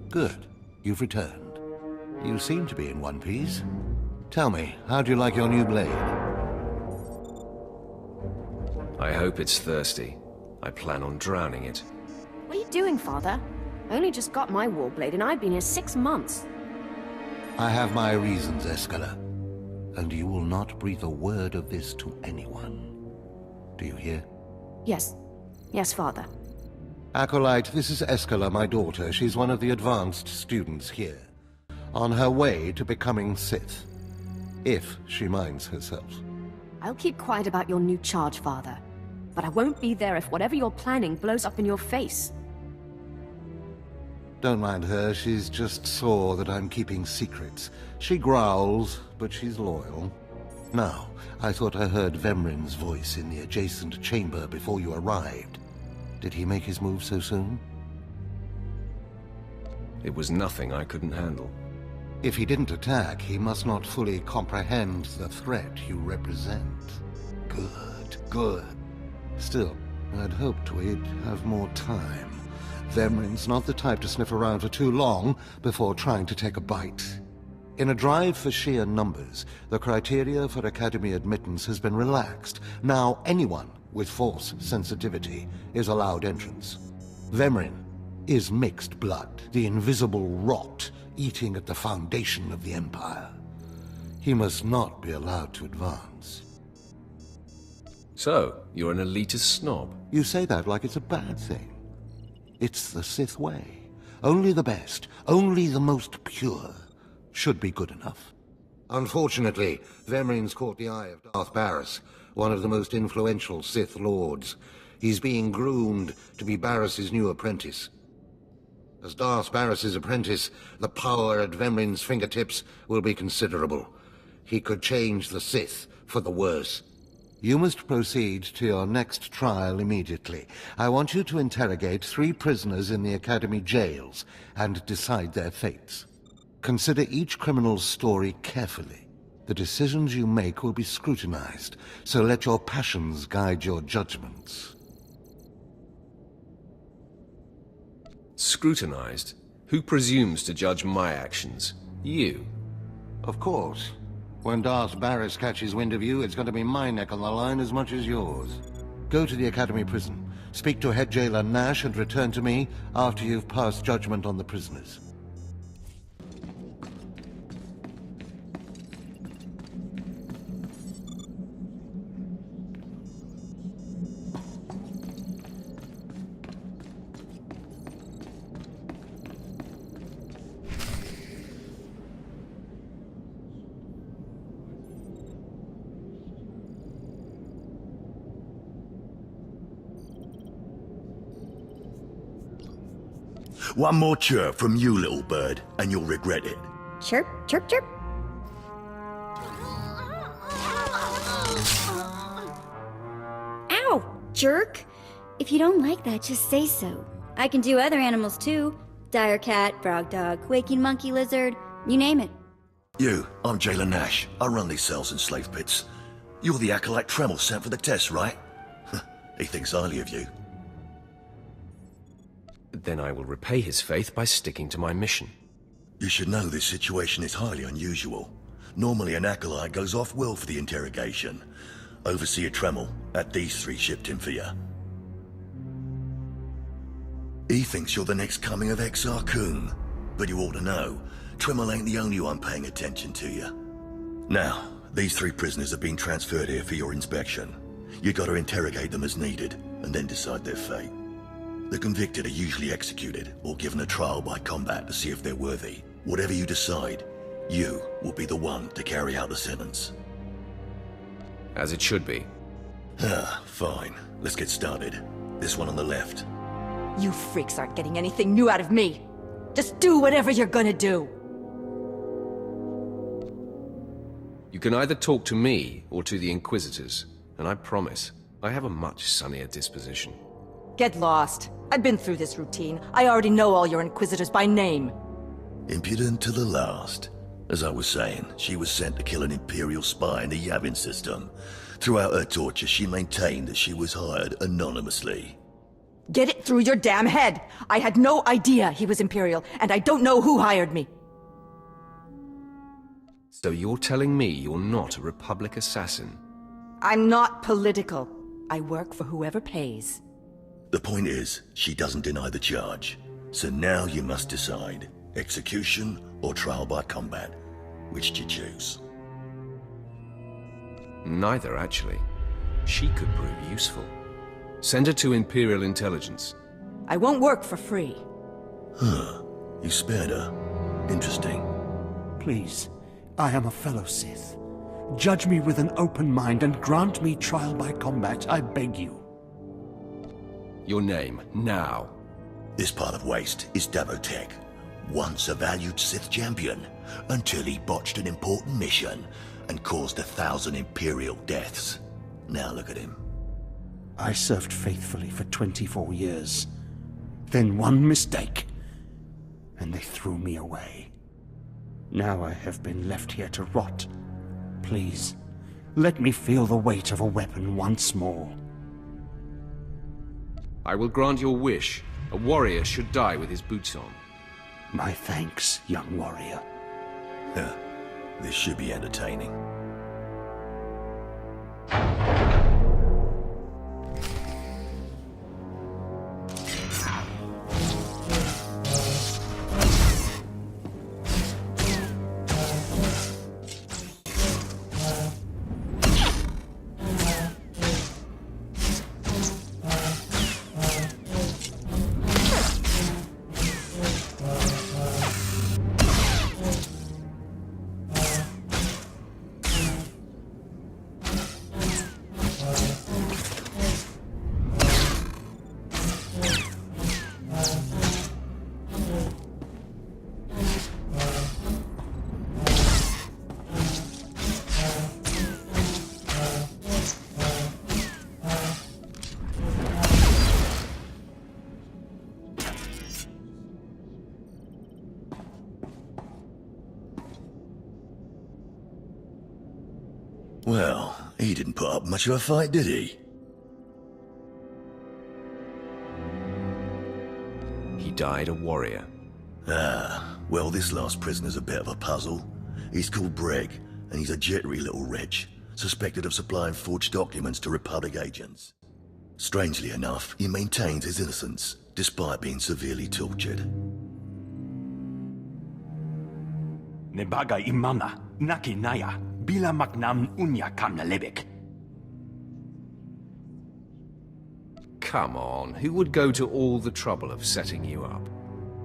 Good. You've returned. You seem to be in one piece. Tell me, how do you like your new blade? I hope it's thirsty. I plan on drowning it. What are you doing, Father? I only just got my warblade and I've been here 6 months. I have my reasons, Escala. And you will not breathe a word of this to anyone. Do you hear? Yes. Yes, Father. Acolyte, this is Escala, my daughter. She's one of the advanced students here. On her way to becoming Sith. If she minds herself. I'll keep quiet about your new charge, Father. But I won't be there if whatever you're planning blows up in your face. Don't mind her, she's just sore that I'm keeping secrets. She growls, but she's loyal. Now, I thought I heard Vemrin's voice in the adjacent chamber before you arrived. Did he make his move so soon? It was nothing I couldn't handle. If he didn't attack, he must not fully comprehend the threat you represent. Good, good. Still, I'd hoped we'd have more time. Vemrin's not the type to sniff around for too long before trying to take a bite. In a drive for sheer numbers, the criteria for Academy admittance has been relaxed. Now anyone with Force sensitivity is allowed entrance. Vemrin is mixed blood, the invisible rot eating at the foundation of the Empire. He must not be allowed to advance. So, you're an elitist snob? You say that like it's a bad thing. It's the Sith way. Only the best, only the most pure, should be good enough. Unfortunately, Vemrin's caught the eye of Darth Barris, one of the most influential Sith Lords. He's being groomed to be Barris's new apprentice. As Darth Barris's apprentice, the power at Vemrin's fingertips will be considerable. He could change the Sith for the worse. You must proceed to your next trial immediately. I want you to interrogate 3 prisoners in the Academy jails and decide their fates. Consider each criminal's story carefully. The decisions you make will be scrutinized, so let your passions guide your judgments. Scrutinized? Who presumes to judge my actions? You. Of course. When Darth Barris catches wind of you, it's going to be my neck on the line as much as yours. Go to the Academy prison, speak to head jailer Nash, and return to me after you've passed judgment on the prisoners. One more chirp from you, little bird, and you'll regret it. Chirp, chirp, chirp. Ow, jerk. If you don't like that, just say so. I can do other animals too. Dire cat, frog dog, quaking monkey lizard, you name it. You, I'm Jailer Nash. I run these cells and slave pits. You're the acolyte Tremel sent for the test, right? He thinks highly of you. Then I will repay his faith by sticking to my mission. You should know this situation is highly unusual. Normally an acolyte goes off-world for the interrogation. Overseer Tremel, at these 3 shipped him for you. He thinks you're the next coming of Exar Kun, but you ought to know, Tremel ain't the only one paying attention to you. Now, these 3 prisoners have been transferred here for your inspection. You gotta interrogate them as needed, and then decide their fate. The convicted are usually executed, or given a trial by combat to see if they're worthy. Whatever you decide, you will be the one to carry out the sentence. As it should be. Fine. Let's get started. This one on the left. You freaks aren't getting anything new out of me. Just do whatever you're gonna do. You can either talk to me or to the Inquisitors, and I promise, I have a much sunnier disposition. Get lost. I've been through this routine. I already know all your Inquisitors by name. Impudent to the last. As I was saying, she was sent to kill an Imperial spy in the Yavin system. Throughout her torture, she maintained that she was hired anonymously. Get it through your damn head! I had no idea he was Imperial, and I don't know who hired me. So you're telling me you're not a Republic assassin? I'm not political. I work for whoever pays. The point is, she doesn't deny the charge. So now you must decide. Execution or trial by combat. Which do you choose? Neither, actually. She could prove useful. Send her to Imperial Intelligence. I won't work for free. Huh. You spared her. Interesting. Please, I am a fellow Sith. Judge me with an open mind and grant me trial by combat, I beg you. Your name, now. This part of Waste is Davotech, once a valued Sith champion, until he botched an important mission and caused 1,000 Imperial deaths. Now look at him. I served faithfully for 24 years. Then one mistake, and they threw me away. Now I have been left here to rot. Please, let me feel the weight of a weapon once more. I will grant your wish. A warrior should die with his boots on. My thanks, young warrior. Huh. This should be entertaining. Well, he didn't put up much of a fight, did he? He died a warrior. Ah, well, this last prisoner's a bit of a puzzle. He's called Breg, and he's a jittery little wretch, suspected of supplying forged documents to Republic agents. Strangely enough, he maintains his innocence, despite being severely tortured. Nebaga imana, naki naya, bila maknam unya kamna lebek. Come on, who would go to all the trouble of setting you up?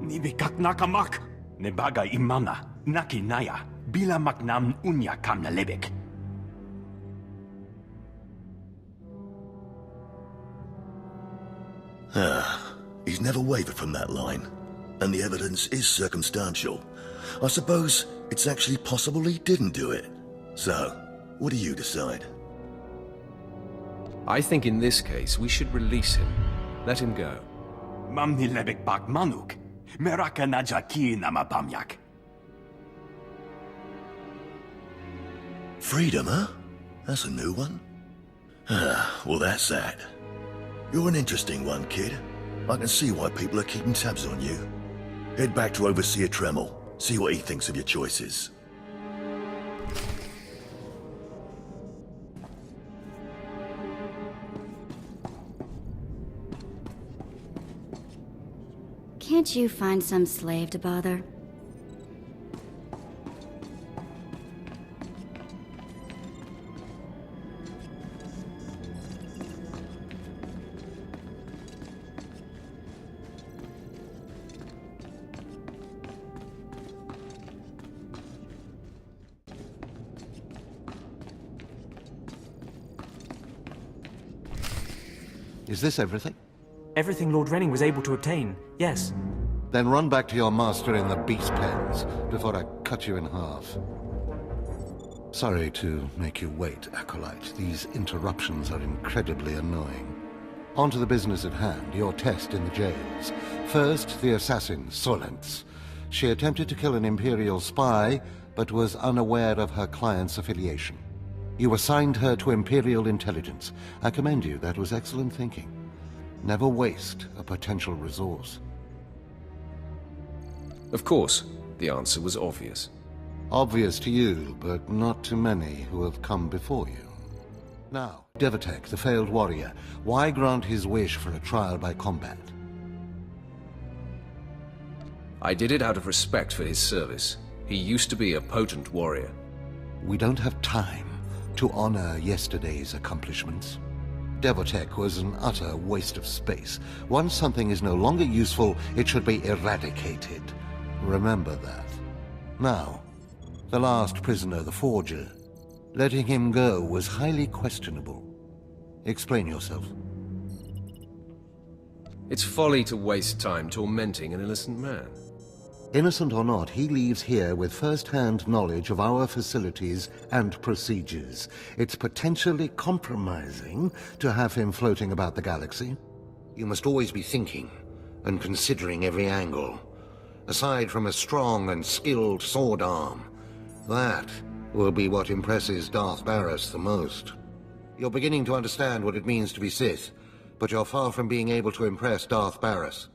Nibikak nakamak. Nebaga imana, naki naya, bila maknam unya kamna lebek. He's never wavered from that line, and the evidence is circumstantial. I suppose it's actually possible he didn't do it. So, what do you decide? I think in this case we should release him. Let him go. Mamni lebek bak manuk. Meraka najaki namapamyak. Freedom, huh? That's a new one. Well, that's that. You're an interesting one, kid. I can see why people are keeping tabs on you. Head back to Overseer Tremel. See what he thinks of your choices. Can't you find some slave to bother? Is this everything? Everything Lord Renning was able to obtain, yes. Then run back to your master in the beast pens before I cut you in half. Sorry to make you wait, Acolyte. These interruptions are incredibly annoying. On to the business at hand, your test in the jails. First, the assassin, Solentz. She attempted to kill an Imperial spy, but was unaware of her client's affiliation. You assigned her to Imperial Intelligence. I commend you, that was excellent thinking. Never waste a potential resource. Of course, the answer was obvious. Obvious to you, but not to many who have come before you. Now, Devatek, the failed warrior, why grant his wish for a trial by combat? I did it out of respect for his service. He used to be a potent warrior. We don't have time to honor yesterday's accomplishments. Devatek was an utter waste of space. Once something is no longer useful, it should be eradicated. Remember that. Now, the last prisoner, the Forger. Letting him go was highly questionable. Explain yourself. It's folly to waste time tormenting an innocent man. Innocent or not, he leaves here with first-hand knowledge of our facilities and procedures. It's potentially compromising to have him floating about the galaxy. You must always be thinking and considering every angle. Aside from a strong and skilled sword arm, that will be what impresses Darth Barris the most. You're beginning to understand what it means to be Sith, but you're far from being able to impress Darth Barris.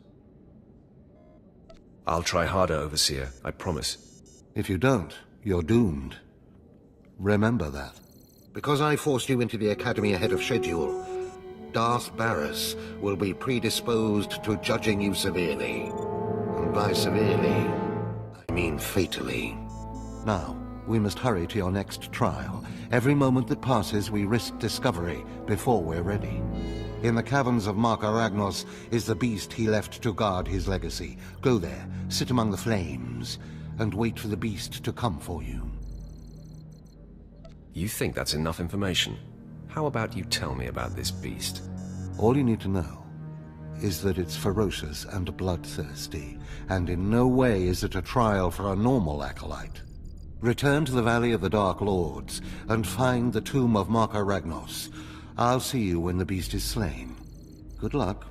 I'll try harder, Overseer, I promise. If you don't, you're doomed. Remember that. Because I forced you into the Academy ahead of schedule, Darth Barris will be predisposed to judging you severely. And by severely, I mean fatally. Now, we must hurry to your next trial. Every moment that passes, we risk discovery before we're ready. In the caverns of Mark Aragnos is the beast he left to guard his legacy. Go there, sit among the flames, and wait for the beast to come for you. You think that's enough information? How about you tell me about this beast? All you need to know is that it's ferocious and bloodthirsty, and in no way is it a trial for a normal acolyte. Return to the Valley of the Dark Lords, and find the tomb of Mark Aragnos. I'll see you when the beast is slain. Good luck.